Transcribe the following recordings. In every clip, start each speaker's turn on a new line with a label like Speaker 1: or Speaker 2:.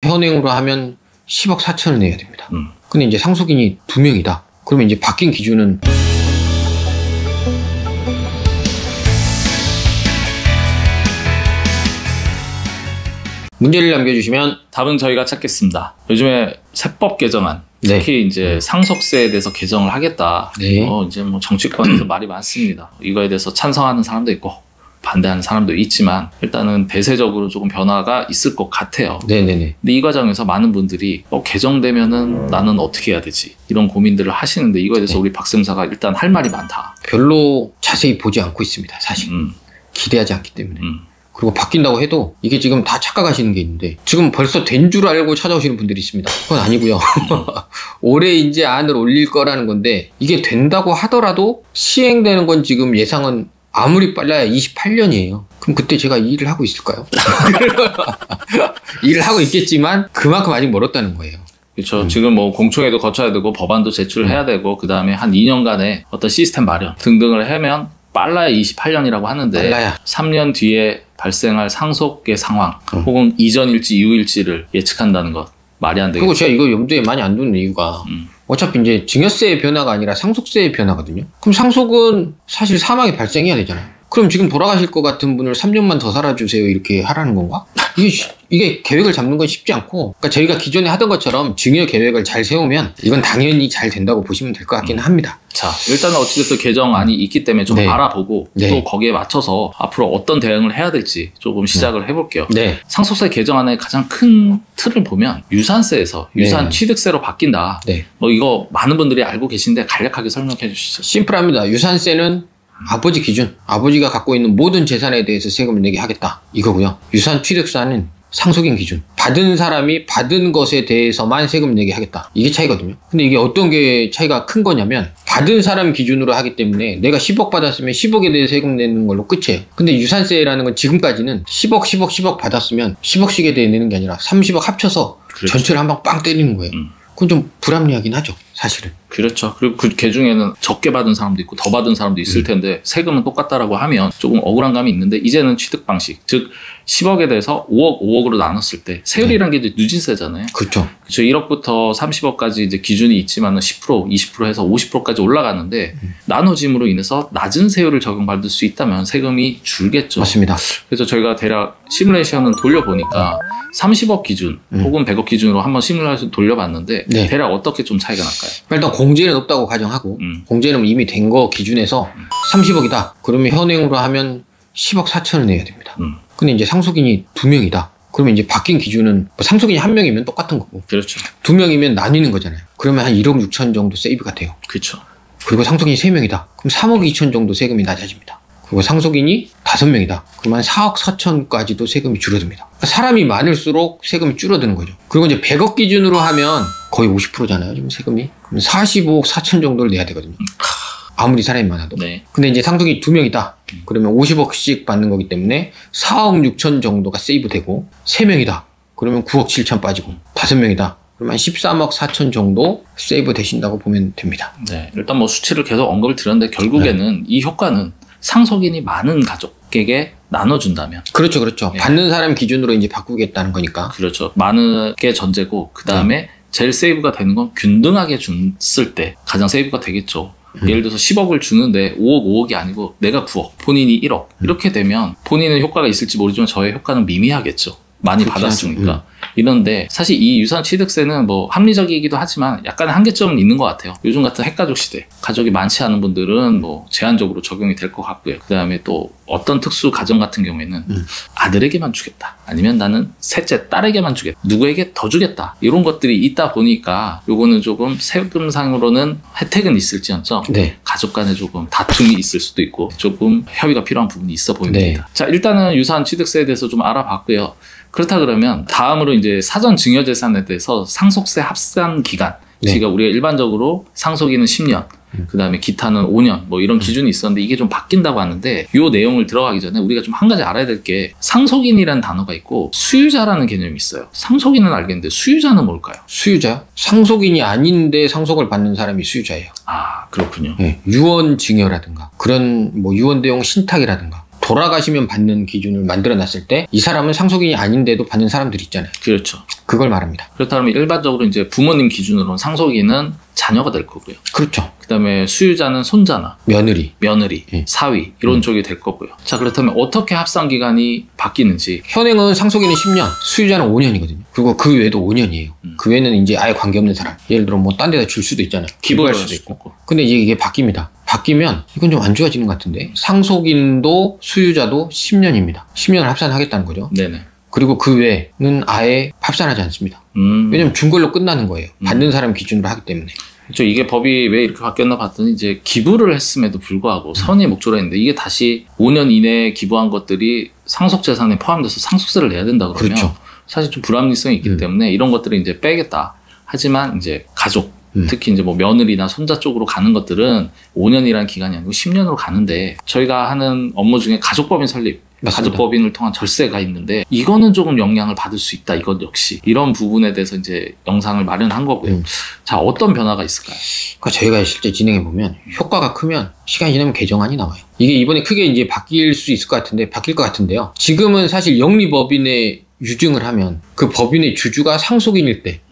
Speaker 1: 현행으로 하면 10억 4천을 내야 됩니다. 근데 이제 상속인이 2명이다. 그러면 이제 바뀐 기준은 문제를 남겨주시면
Speaker 2: 답은 저희가 찾겠습니다. 요즘에 세법 개정안, 특히 이제 상속세에 대해서 개정을 하겠다. 이제 뭐 정치권에서 말이 많습니다. 이거에 대해서 찬성하는 사람도 있고 반대하는 사람도 있지만 일단은 대세적으로 조금 변화가 있을 것 같아요. 근데 이 과정에서 많은 분들이 개정되면은 나는 어떻게 해야 되지? 이런 고민들을 하시는데 이거에 대해서 우리 박쌤사가 일단 할 말이 많다.
Speaker 1: 별로 자세히 보지 않고 있습니다. 사실 기대하지 않기 때문에. 그리고 바뀐다고 해도 이게 지금 다 착각하시는 게 있는데 지금 벌써 된 줄 알고 찾아오시는 분들이 있습니다. 그건 아니고요. 올해 이제 안을 올릴 거라는 건데 이게 된다고 하더라도 시행되는 건 지금 예상은 아무리 빨라야 28년이에요. 그럼 그때 제가 이 일을 하고 있을까요? 일을 하고 있겠지만 그만큼 아직 멀었다는 거예요.
Speaker 2: 그렇죠. 지금 뭐 공청회도 거쳐야 되고 법안도 제출해야 되고 그 다음에 한 2년간의 어떤 시스템 마련 등등을 하면 빨라야 28년이라고 하는데 3년 뒤에 발생할 상속의 상황 혹은 이전일지 이후일지를 예측한다는 것 말이 안 되겠죠.
Speaker 1: 그리고 제가 이거 염두에 많이 안 두는 이유가 어차피 이제 증여세의 변화가 아니라 상속세의 변화거든요. 그럼 상속은 사실 사망이 발생해야 되잖아요. 그럼 지금 돌아가실 것 같은 분을 3년만 더 살아주세요 이렇게 하라는 건가? 이게 계획을 잡는 건 쉽지 않고, 그러니까 저희가 기존에 하던 것처럼 증여 계획을 잘 세우면 이건 당연히 잘 된다고 보시면 될 것 같기는 합니다.
Speaker 2: 자, 일단은 어찌됐든 개정안이 있기 때문에 좀 알아보고 또 거기에 맞춰서 앞으로 어떤 대응을 해야 될지 조금 시작을 해볼게요. 상속세 개정안의 가장 큰 틀을 보면 유산세에서 유산 취득세로 바뀐다. 뭐 이거 많은 분들이 알고 계신데 간략하게 설명해 주시죠.
Speaker 1: 심플합니다. 유산세는 아버지 기준, 아버지가 갖고 있는 모든 재산에 대해서 세금을 내게 하겠다 이거고요. 유산 취득세는 상속인 기준, 받은 사람이 받은 것에 대해서만 세금 내게 하겠다 이게 차이거든요. 근데 이게 어떤 게 차이가 큰 거냐면 받은 사람 기준으로 하기 때문에 내가 10억 받았으면 10억에 대해 세금 내는 걸로 끝이에요. 근데 유산세라는 건 지금까지는 10억 10억 10억 받았으면 10억씩에 대해 내는 게 아니라 30억 합쳐서 전체를 한 방 빵 때리는 거예요. 그건 좀 불합리하긴 하죠, 사실은.
Speaker 2: 그렇죠. 그리고 그 중에는 적게 받은 사람도 있고 더 받은 사람도 있을 텐데 세금은 똑같다라고 하면 조금 억울한 감이 있는데 이제는 취득 방식, 즉 10억에 대해서 5억, 5억으로 나눴을 때 세율이란 게 이제 누진세잖아요. 그렇죠. 1억부터 30억까지 이제 기준이 있지만은 10%, 20% 해서 50%까지 올라가는데 나눠짐으로 인해서 낮은 세율을 적용받을 수 있다면 세금이 줄겠죠.
Speaker 1: 맞습니다.
Speaker 2: 그래서 저희가 대략 시뮬레이션을 돌려보니까 30억 기준 혹은 100억 기준으로 한번 시뮬레이션 돌려봤는데 대략 어떻게 좀 차이가 날까요?
Speaker 1: 일단 공제는 없다고 가정하고 공제는 이미 된 거 기준에서 30억이다. 그러면 현행으로 하면 10억 4천을 내야 됩니다. 근데 이제 상속인이 2명이다. 그러면 이제 바뀐 기준은 뭐 상속인이 1명이면 똑같은 거고.
Speaker 2: 그렇죠.
Speaker 1: 2명이면 나뉘는 거잖아요. 그러면 한 1억 6천 정도 세이브가 돼요.
Speaker 2: 그렇죠.
Speaker 1: 그리고 상속인이 3명이다. 그럼 3억 2천 정도 세금이 낮아집니다. 그리고 상속인이 5명이다. 그러면 4억 4천까지도 세금이 줄어듭니다. 그러니까 사람이 많을수록 세금이 줄어드는 거죠. 그리고 이제 100억 기준으로 하면 거의 50%잖아요. 지금 세금이. 그럼 45억 4천 정도를 내야 되거든요. 아무리 사람이 많아도. 근데 이제 상속인이 2명이다. 그러면 50억씩 받는 거기 때문에 4억 6천 정도가 세이브 되고 3명이다. 그러면 9억 7천 빠지고 5명이다. 그러면 13억 4천 정도 세이브 되신다고 보면 됩니다.
Speaker 2: 일단 뭐 수치를 계속 언급을 드렸는데 결국에는 이 효과는 상속인이 많은 가족에게 나눠준다면.
Speaker 1: 그렇죠. 받는 사람 기준으로 이제 바꾸겠다는 거니까.
Speaker 2: 그렇죠. 많은 게 전제고, 그 다음에 제일 세이브가 되는 건 균등하게 줬을 때 가장 세이브가 되겠죠. 예를 들어서 10억을 주는데 5억, 5억이 아니고 내가 9억, 본인이 1억. 이렇게 되면 본인은 효과가 있을지 모르지만 저의 효과는 미미하겠죠. 많이 받았으니까. 이런데 사실 이 유산 취득세는 뭐 합리적이기도 하지만 약간의 한계점은 있는 것 같아요. 요즘 같은 핵가족 시대, 가족이 많지 않은 분들은 뭐 제한적으로 적용이 될 것 같고요. 그 다음에 또 어떤 특수 가정 같은 경우에는 아들에게만 주겠다. 아니면 나는 셋째 딸에게만 주겠다. 누구에게 더 주겠다. 이런 것들이 있다 보니까 요거는 조금 세금상으로는 혜택은 있을지언정 가족 간에 조금 다툼이 있을 수도 있고 조금 협의가 필요한 부분이 있어 보입니다. 자, 일단은 유산 취득세에 대해서 좀 알아봤고요. 그렇다 그러면 다음으로 이제 사전 증여재산에 대해서 상속세 합산 기간, 지금 우리가 일반적으로 상속인은 10년, 그 다음에 기타는 5년 뭐 이런 기준이 있었는데 이게 좀 바뀐다고 하는데 이 내용을 들어가기 전에 우리가 좀 한 가지 알아야 될 게 상속인이라는 단어가 있고 수유자라는 개념이 있어요. 상속인은 알겠는데 수유자는 뭘까요?
Speaker 1: 수유자요? 상속인이 아닌데 상속을 받는 사람이 수유자예요.
Speaker 2: 아, 그렇군요.
Speaker 1: 유언 증여라든가 그런 뭐 유언 대용 신탁이라든가 돌아가시면 받는 기준을 만들어 놨을 때 이 사람은 상속인이 아닌데도 받는 사람들이 있잖아요.
Speaker 2: 그렇죠.
Speaker 1: 그걸 말합니다.
Speaker 2: 그렇다면 일반적으로 이제 부모님 기준으로는 상속인은 자녀가 될 거고요.
Speaker 1: 그렇죠.
Speaker 2: 그다음에 수유자는 손자나
Speaker 1: 며느리,
Speaker 2: 며느리, 사위 이런 쪽이 될 거고요. 자, 그렇다면 어떻게 합산 기간이 바뀌는지.
Speaker 1: 현행은 상속인은 10년, 수유자는 5년이거든요. 그리고 그 외에도 5년이에요. 그 외에는 이제 아예 관계없는 사람. 예를 들어 뭐 딴 데다 줄 수도 있잖아요. 기부할 수도 있고. 근데 이제 이게 바뀝니다. 바뀌면 이건 좀 안 좋아지는 것 같은데 상속인도 수유자도 10년입니다. 10년을 합산하겠다는 거죠.
Speaker 2: 네네.
Speaker 1: 그리고 그 외에는 아예 합산하지 않습니다. 왜냐면 준 걸로 끝나는 거예요. 받는 사람 기준으로 하기 때문에.
Speaker 2: 그렇죠. 이게 법이 왜 이렇게 바뀌었나 봤더니 이제 기부를 했음에도 불구하고 선의 목적으로 했는데 이게 다시 5년 이내에 기부한 것들이 상속재산에 포함돼서 상속세를 내야 된다 그러면
Speaker 1: 그렇죠.
Speaker 2: 사실 좀 불합리성이 있기 때문에 이런 것들을 이제 빼겠다. 하지만 이제 가족 특히 이제 뭐 며느리나 손자 쪽으로 가는 것들은 5년이라는 기간이 아니고 10년으로 가는데 저희가 하는 업무 중에 가족법인 설립
Speaker 1: 맞습니다.
Speaker 2: 가족법인을 통한 절세가 있는데 이거는 조금 영향을 받을 수 있다. 이것 역시 이런 부분에 대해서 이제 영상을 마련한 거고요. 자, 어떤 변화가 있을까요?
Speaker 1: 그러니까 저희가 실제 진행해 보면 효과가 크면 시간이 지나면 개정안이 나와요. 이게 이번에 크게 이제 바뀔 수 있을 것 같은데 바뀔 것 같은데요. 지금은 사실 영리법인에 유증을 하면 그 법인의 주주가 상속인일 때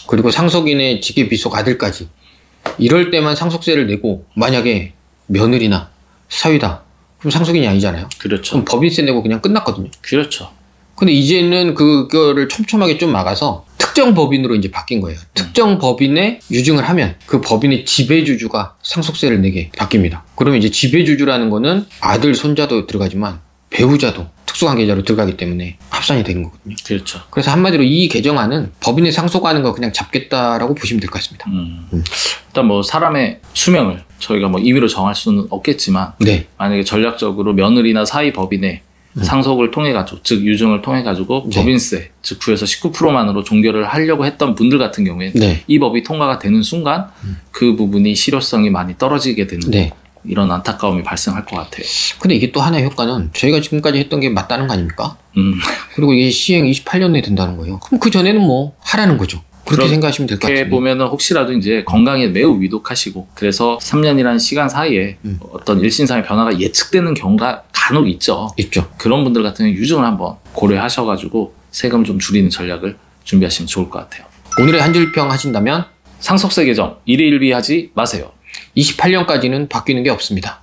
Speaker 1: 그리고 상속인의 직계 비속 아들까지 이럴 때만 상속세를 내고 만약에 며느리나 사위다 그럼 상속인이 아니잖아요.
Speaker 2: 그렇죠.
Speaker 1: 그럼 법인세 내고 그냥 끝났거든요.
Speaker 2: 그렇죠.
Speaker 1: 근데 이제는 그거를 촘촘하게 좀 막아서 특정 법인으로 이제 바뀐 거예요. 특정 법인에 유증을 하면 그 법인의 지배주주가 상속세를 내게 바뀝니다. 그러면 이제 지배주주라는 거는 아들, 손자도 들어가지만 배우자도 특수관계자로 들어가기 때문에 합산이 되는 거거든요.
Speaker 2: 그렇죠.
Speaker 1: 그래서 한마디로 이 개정안은 법인에 상속하는 거 그냥 잡겠다라고 보시면 될 것 같습니다.
Speaker 2: 일단 뭐 사람의 수명을 저희가 뭐 임의로 정할 수는 없겠지만
Speaker 1: 네.
Speaker 2: 만약에 전략적으로 며느리나 사위 법인의 상속을 통해 가지고 즉 유증을 통해 가지고
Speaker 1: 네.
Speaker 2: 법인세 즉 9에서 19%만으로 종결을 하려고 했던 분들 같은 경우에는
Speaker 1: 네.
Speaker 2: 이 법이 통과가 되는 순간 그 부분이 실효성이 많이 떨어지게 되는
Speaker 1: 네.
Speaker 2: 이런 안타까움이 발생할 것 같아요.
Speaker 1: 근데 이게 또 하나의 효과는 저희가 지금까지 했던 게 맞다는 거 아닙니까? 그리고 이게 시행 28년 내에 된다는 거예요. 그럼 그 전에는 뭐 하라는 거죠. 그렇게 생각하시면 될 것 같아요.
Speaker 2: 이렇게 보면은 혹시라도 이제 건강에 매우 위독하시고 그래서 3년이라는 시간 사이에 어떤 일신상의 변화가 예측되는 경우가 간혹 있죠.
Speaker 1: 있죠.
Speaker 2: 그런 분들 같은 경우는 유증을 한번 고려하셔가지고 세금 좀 줄이는 전략을 준비하시면 좋을 것 같아요.
Speaker 1: 오늘의 한 줄 평 하신다면
Speaker 2: 상속세 개정 일희일비하지 마세요.
Speaker 1: 28년까지는 바뀌는 게 없습니다.